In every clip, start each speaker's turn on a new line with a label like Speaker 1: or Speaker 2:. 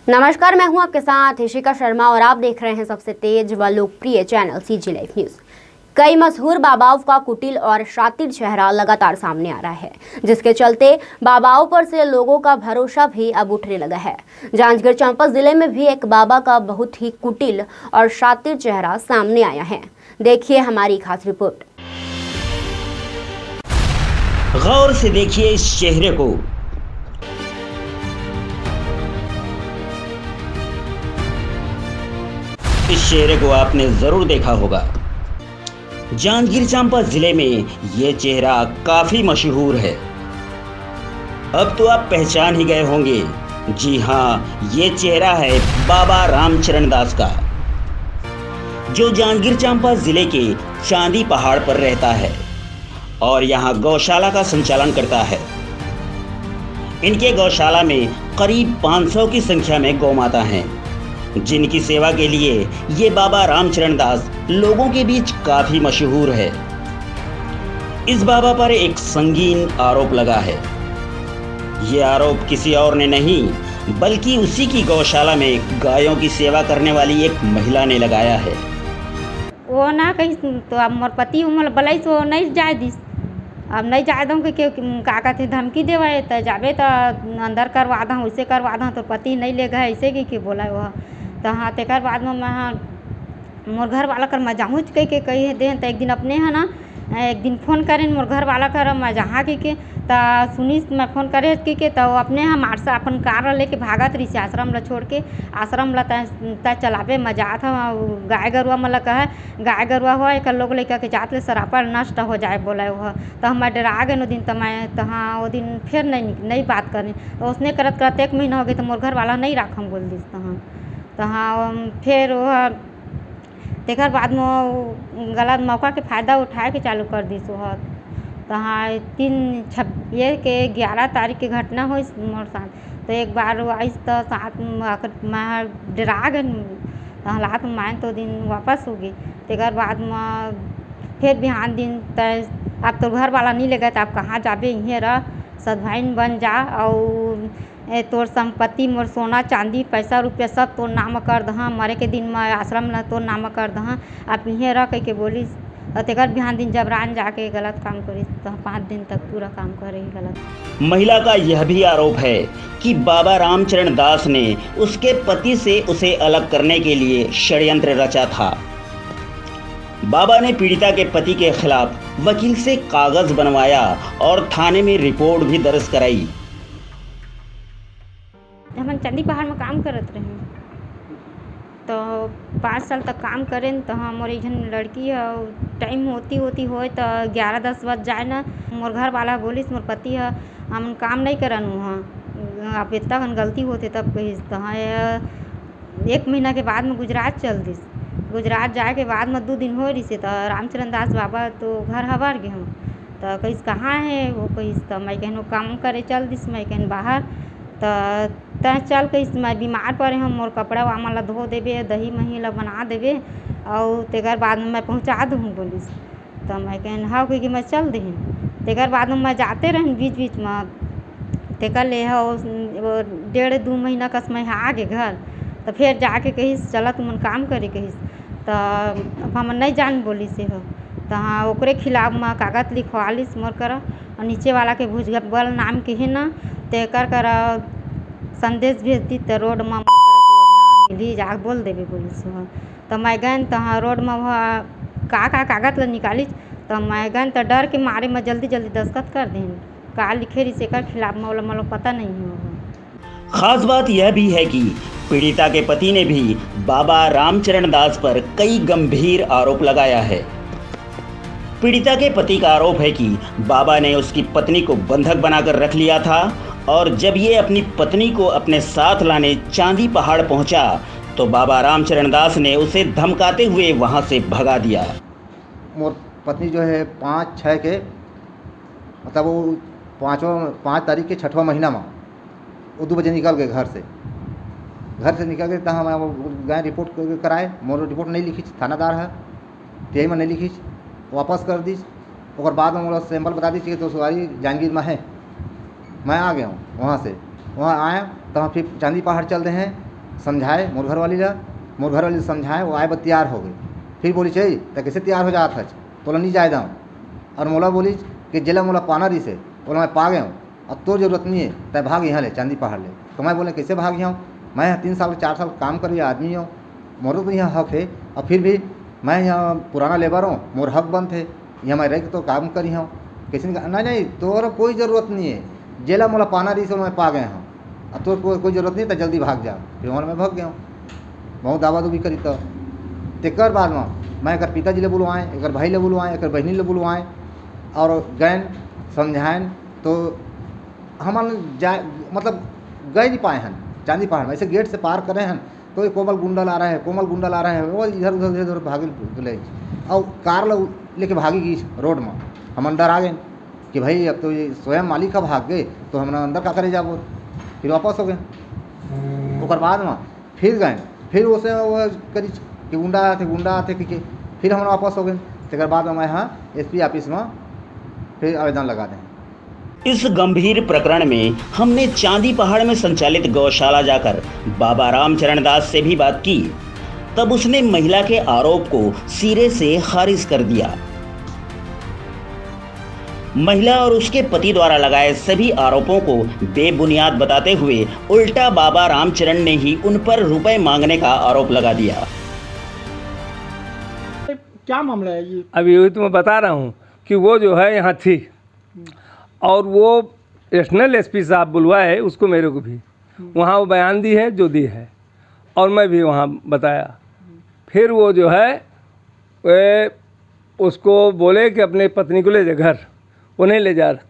Speaker 1: नमस्कार, मैं हूं आपके साथ ऋषिका शर्मा और आप देख रहे हैं सबसे तेज व लोकप्रिय चैनल CG लाइव न्यूज। कई मशहूर बाबाओं का कुटिल और शातिर चेहरा लगातार सामने आ रहा है, जिसके चलते बाबाओं पर से लोगों का भरोसा भी अब उठने लगा है। जांजगीर चांपा जिले में भी एक बाबा का बहुत ही कुटिल और शातिर चेहरा सामने आया है। देखिए हमारी खास रिपोर्ट।
Speaker 2: गौर से देखिए इस चेहरे को। इस चेहरे को आपने जरूर देखा होगा। जांजगीर चांपा जिले में यह चेहरा काफी मशहूर है। अब तो आप पहचान ही गए होंगे। जी हाँ, ये चेहरा है बाबा रामचरण दास का, जो जांजगीर चांपा जिले के चांदी पहाड़ पर रहता है और यहाँ गौशाला का संचालन करता है। इनके गौशाला में करीब 500 की संख्या में गौमाता हैं, जिनकी सेवा के लिए ये बाबा रामचरण दास लोगों के बीच काफी मशहूर है। इस बाबा पर एक संगीन आरोप लगा है। ये आरोप किसी और ने नहीं बल्कि उसी की गौशाला में गायों की सेवा करने वाली एक महिला ने लगाया है।
Speaker 3: वो ना कहीं तो अब मोर पति उमर बलई तो नहीं जाए दिस। अब नहीं जाए दूँ कि का कहते धमकी देवे तो जाबे तो अंदर करवा दूँ, वैसे करवा दूँ तो पति नहीं ले गए ऐसे कि बोला वह तो हाँ। तेकर बाद में मैं मोर घर वाला कर मैं जाऊँ के कही दे तो एक दिन अपने है ना एक दिन फ़ोन करें मोर घर वाला कर मैं जहाँ के तो सुनी मैं फ़ोन करे के तो अपने हम आरसा अपन कार लेके भागत रही से आश्रम ला छोड़ के आश्रम ला त चलावे मैं जात हूँ। गाय गरुआ मतलब कहे गाय गरुआ हुआ एक लोग लेकर के जात ले सरापर नष्ट हो जाए बोला वह तो हम डरा गए दिन तो मैं तो हाँ वो दिन फिर नहीं बात करनी तो उसने करत करत 1 महीना हो गया तो मोर घर वाला नहीं राखम बोल दिस तो हाँ फिर वह तेकर बाद में गलत मौका के फ़ायदा उठाए के चालू कर दी वह तो हाँ 11 तारीख की घटना हुई मोर साथ। तो एक बार आई तो साथ मैं डरा गए हालात में तो दिन वापस हो गई। तेकर बाद में फिर बिहान दिन तय अब तो घर वाला नहीं ले गए तो आप कहाँ जाबे इहें रह सदभाइन बन जा और तोर संपत्ति मोर सोना चांदी पैसा रुपया सब तोर नाम कर दहाँ, मरे के दिन में आश्रम ला तोर नाम कर दहाँ, आप इहें रह कह के बोलिस। तेकर बिहान दिन जबरान जाके गलत काम करिस तो 5 दिन तक पूरा काम करे गलत।
Speaker 2: महिला का यह भी आरोप है कि बाबा रामचरण दास ने उसके पति से उसे अलग करने के लिए षड्यंत्र रचा था। बाबा ने पीड़िता के पति के खिलाफ वकील से कागज बनवाया और थाने में रिपोर्ट भी दर्ज कराई।
Speaker 3: हम चांदी पहाड़ में काम करत रहे तो 5 साल तक काम करें तो मोर एक लड़की है टाइम होती होए तो 11-10 बज जाए ना मोर घर वाला बोलिस मोर पति है हम काम नहीं करन वहाँ अब इतना गलती होते तब कहिस तो हाँ 1 महीना के बाद में गुजरात चल दिस। गुजरात जाए के बाद में 2 दिन हो रही से तो रामचरण दास बाबा तो घर हबार गए हम तो कहिस कहाँ है वो कहिस तो मैं कहूँ काम करे चल दिस मैं कहूँ बाहर तो तय चल कहिस मैं बीमार पड़े हम मोर कपड़ा वामा ला धो देवे दही मही ला बना देवे और तेकर बाद में मैं पहुँचा दूँ बोलिस तो मैं कहूँ हाँ कि मैं चल दें। तेकर बाद में मैं जाते रहन बीच में तेकर ले 1.5-2 महीना कस मैं आ गए घर तो फिर जाके कहिस चला तुमन काम करे कहिस तो हम नहीं जान बोली से हो तो हाँ ओकरे खिलाफ में कागज लिखवा लिस मोर कर और नीचे वाला के भुजबल नाम के है ना तेकर कर संदेश भेज दी तो रोड में मिली जा बोल देवे पुलिस हो तो मैं गए तो हाँ रोड में वह का कागज ला निकाली तो मैं गए तो डर के मारे में जल्दी दस्तखत कर दें का लिखे रही से कर खिलाफ में मतलब पता नहीं हो।
Speaker 2: खास बात यह भी है कि पीड़िता के पति ने भी बाबा रामचरण दास पर कई गंभीर आरोप लगाया है। पीड़िता के पति का आरोप है कि बाबा ने उसकी पत्नी को बंधक बनाकर रख लिया था और जब ये अपनी पत्नी को अपने साथ लाने चांदी पहाड़ पहुंचा तो बाबा रामचरण दास ने उसे धमकाते हुए वहां से भगा दिया।
Speaker 4: मोर पत्नी जो है 5/6 के मतलब वो 5 तारीख के 6वां महीना में वो 2 बजे निकल गए घर से निकल गए तो हम गए रिपोर्ट कराए। मोर रिपोर्ट नहीं लिखी थानादार है यही में नहीं लिखी वापस कर दी और बाद में मोला सैंपल बता दी तो सवारी जांजगीर में है। मैं आ गया हूँ वहाँ से वहाँ आए तो हम फिर चांदी पहाड़ चल रहे हैं समझाए मोर घर वाली समझाए, वो आए बस तैयार हो गई। फिर बोली चाहिए तो कैसे तैयार हो जात है, बोला नहीं जाए दाऊँ। और मोला बोली कि जिला मोला पाना रही से, बोला मैं पा गया हूँ, अब तो जरूरत नहीं है, तय भाग यहाँ ले चांदी पहाड़ ले। तो मैं बोले कैसे भाग यहाँ, मैं यहाँ 3 साल 4 साल काम करी आदमी हूँ, मोरो तो यहाँ हक है, और फिर भी मैं यहाँ पुराना लेबर हूँ, मोर हक बंद है, यहाँ मैं रह के तो काम करी हूँ। किसी ने कहा नहीं तोर कोई ज़रूरत नहीं है, जेला मोला पाना रही से मैं पा गया हूँ, अब तो कोई ज़रूरत नहीं, तो जल्दी भाग जाओ। फिर वहाँ मैं भाग गया हूँ, बहुत दावा दुबी करी। तो तेकर बाद में मैं एक पिताजी ले बुलवाएँ, एक भाई ले बुलवाएँ, एक बहनी ले बुलवाएँ, और गैन समझाएँ। तो हम जाए मतलब गए नहीं पाए हैं चांदी पहाड़ में। ऐसे गेट से पार करे हैं तो ये कोमल गुंडा ला रहा है, वो इधर उधर भागे ले, और कार लेके भागी गई रोड में। हम अंदर आ गए कि भाई अब तो ये स्वयं मालिक का भाग गए, तो हम अंदर का करे जाबो। फिर वापस हो गए। उसके बाद में फिर गए, फिर उसे वो करी कि गुंडा आते कि फिर हम वापस हो गए। तक बाद में मैं यहाँ SP ऑफिस में फिर आवेदन लगा दें।
Speaker 2: इस गंभीर प्रकरण में हमने चांदी पहाड़ में संचालित गौशाला जाकर बाबा रामचरण दास से भी बात की। तब उसने महिला के आरोप को सिरे से खारिज कर दिया। महिला और उसके पति द्वारा लगाए सभी आरोपों को बेबुनियाद बताते हुए उल्टा बाबा रामचरण ने ही उन पर रुपए मांगने का आरोप लगा दिया।
Speaker 5: क्या मामला है ये?
Speaker 6: अभी वही तो मैं बता रहा हूँ कि वो जो है यहाँ थी, और वो नेशनल SP साहब बुलवाए उसको, मेरे को भी वहाँ वो बयान दी है जो दी है, और मैं भी वहाँ बताया। फिर वो जो है वे उसको बोले कि अपने पत्नी को ले जा घर, वो नहीं ले जा रहा,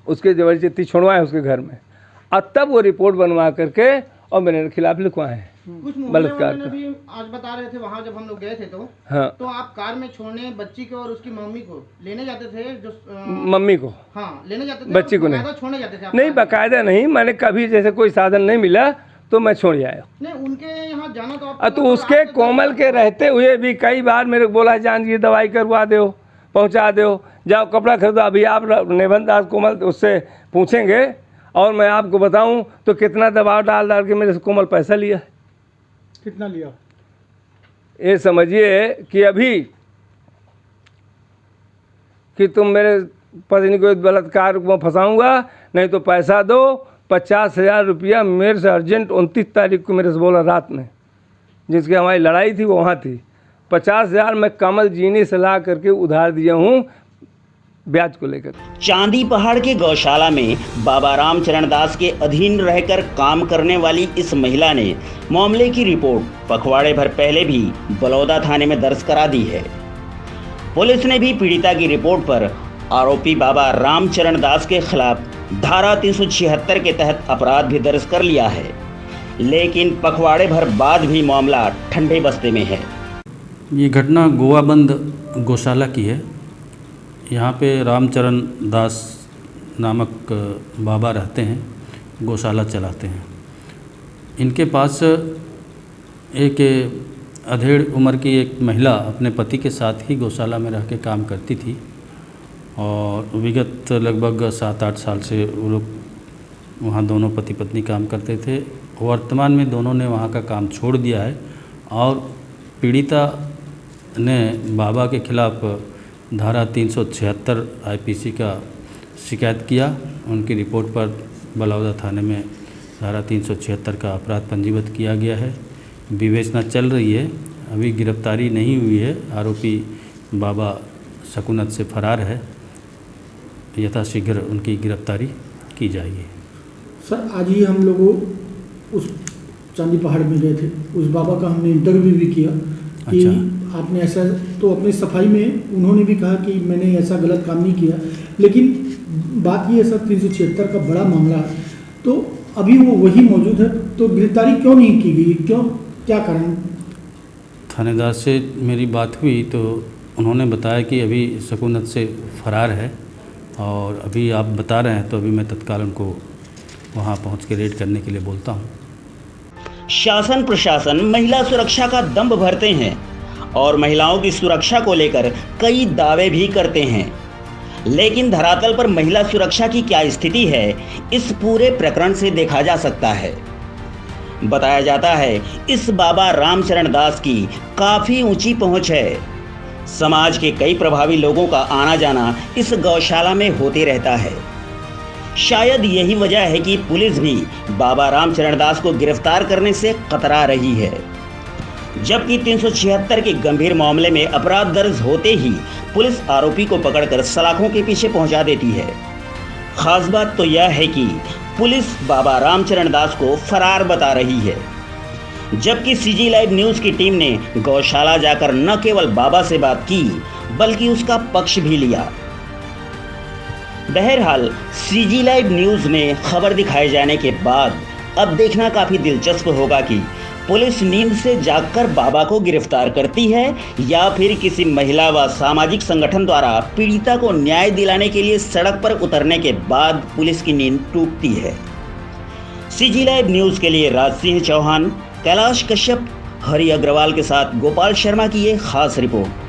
Speaker 6: उसके जबरदस्ती छोड़वाए उसके घर में, और तब वो रिपोर्ट बनवा करके और मेरे खिलाफ लिखवाए हैं
Speaker 5: कुछ
Speaker 6: बलात्कार का।
Speaker 5: भी आज बता रहे थे वहाँ जब हम लोग गए थे तो
Speaker 6: हाँ,
Speaker 5: तो आप कार में छोड़ने बच्ची को और उसकी मम्मी को लेने जाते थे, जो
Speaker 6: मम्मी को,
Speaker 5: हाँ लेने जाते थे,
Speaker 6: बच्ची को नहीं,
Speaker 5: छोड़ने जाते थे आप?
Speaker 6: नहीं बाकायदा नहीं, मैंने कभी जैसे कोई साधन नहीं मिला तो मैं छोड़ आया।
Speaker 5: नहीं, उनके यहाँ जाना तो आप
Speaker 6: तो उसके कोमल के रहते हुए भी कई बार मेरे को बोला जान की दवाई करवा दो, पहुंचा दो, जाओ कपड़ा खरीदो। अभी आप निबंध दास कोमल उससे पूछेंगे और मैं आपको बताऊं तो कितना दबाव डाल के मेरे से कोमल पैसा लिया है।
Speaker 5: कितना लिया?
Speaker 6: ये समझिए कि अभी कि तुम मेरे पत्नी को बलात्कार में फंसाऊंगा, नहीं तो पैसा दो। 50,000 रुपया मेरे से अर्जेंट 29 तारीख को मेरे से बोला रात में, जिसकी हमारी लड़ाई थी वो वहाँ थी। 50,000 मैं कमल जीनी से ला करके उधार दिया हूँ ब्याज को लेकर।
Speaker 2: चांदी पहाड़ के गौशाला में बाबा रामचरण दास के अधीन रहकर काम करने वाली इस महिला ने मामले की रिपोर्ट पखवाड़े भर पहले भी बलौदा थाने में दर्ज करा दी है। पुलिस ने भी पीड़िता की रिपोर्ट पर आरोपी बाबा रामचरण दास के खिलाफ धारा 376 के तहत अपराध भी दर्ज कर लिया है, लेकिन पखवाड़े भर बाद भी मामला ठंडे बस्ते में है।
Speaker 7: ये घटना गोवाबंद गौशाला की है। यहाँ पे रामचरण दास नामक बाबा रहते हैं, गौशाला चलाते हैं। इनके पास एक अधेड़ उम्र की एक महिला अपने पति के साथ ही गौशाला में रह के काम करती थी, और विगत लगभग 7-8 साल से वो लोग वहाँ दोनों पति पत्नी काम करते थे। वर्तमान में दोनों ने वहाँ का काम छोड़ दिया है, और पीड़िता ने बाबा के खिलाफ धारा 376 IPC का शिकायत किया। उनकी रिपोर्ट पर बलौदा थाने में धारा 376 का अपराध पंजीबद्ध किया गया है। विवेचना चल रही है, अभी गिरफ्तारी नहीं हुई है। आरोपी बाबा शकुनत से फरार है, यथाशीघ्र उनकी गिरफ्तारी की जाएगी।
Speaker 8: सर, आज ही हम लोगों उस चांदी पहाड़ में गए थे, उस बाबा का हमने इंटरव्यू भी किया कि
Speaker 7: अच्छा।
Speaker 8: आपने ऐसा, तो अपनी सफाई में उन्होंने भी कहा कि मैंने ऐसा गलत काम नहीं किया, लेकिन बात ये है सर 376 का बड़ा मामला है, तो अभी वो वही मौजूद है, तो गिरफ्तारी क्यों नहीं की गई, क्यों, क्या कारण?
Speaker 7: थानेदार से मेरी बात हुई तो उन्होंने बताया कि अभी शकुनत से फरार है, और अभी आप बता रहे हैं तो अभी मैं तत्काल उनको वहाँ पहुँच के रेड करने के लिए बोलता हूँ।
Speaker 2: शासन प्रशासन महिला सुरक्षा का दंभ भरते हैं और महिलाओं की सुरक्षा को लेकर कई दावे भी करते हैं, लेकिन धरातल पर महिला सुरक्षा की क्या स्थिति है, इस पूरे प्रकरण से देखा जा सकता है। बताया जाता है इस बाबा रामचरण दास की काफी ऊंची पहुंच है। समाज के कई प्रभावी लोगों का आना जाना इस गौशाला में होते रहता है। शायद यही वजह है कि पुलिस भी बाबा रामचरण दास को गिरफ्तार करने से कतरा रही है। जबकि 376 के गंभीर मामले में अपराध दर्ज होते ही पुलिस आरोपी को पकड़कर सलाखों के पीछे पहुंचा देती है। खास बात तो यह है कि पुलिस बाबा रामचरण दास को फरार बता रही है, जबकि सीजी लाइव न्यूज की टीम ने गौशाला जाकर न केवल बाबा से बात की बल्कि उसका पक्ष भी लिया। बहरहाल सीजी लाइव न्यूज में खबर दिखाए जाने के बाद अब देखना काफी दिलचस्प होगा कि पुलिस नींद से जागकर बाबा को गिरफ्तार करती है या फिर किसी महिला व सामाजिक संगठन द्वारा पीड़िता को न्याय दिलाने के लिए सड़क पर उतरने के बाद पुलिस की नींद टूटती है। सीजी लाइव न्यूज के लिए राज सिंह चौहान, कैलाश कश्यप, हरि अग्रवाल के साथ गोपाल शर्मा की ये खास रिपोर्ट।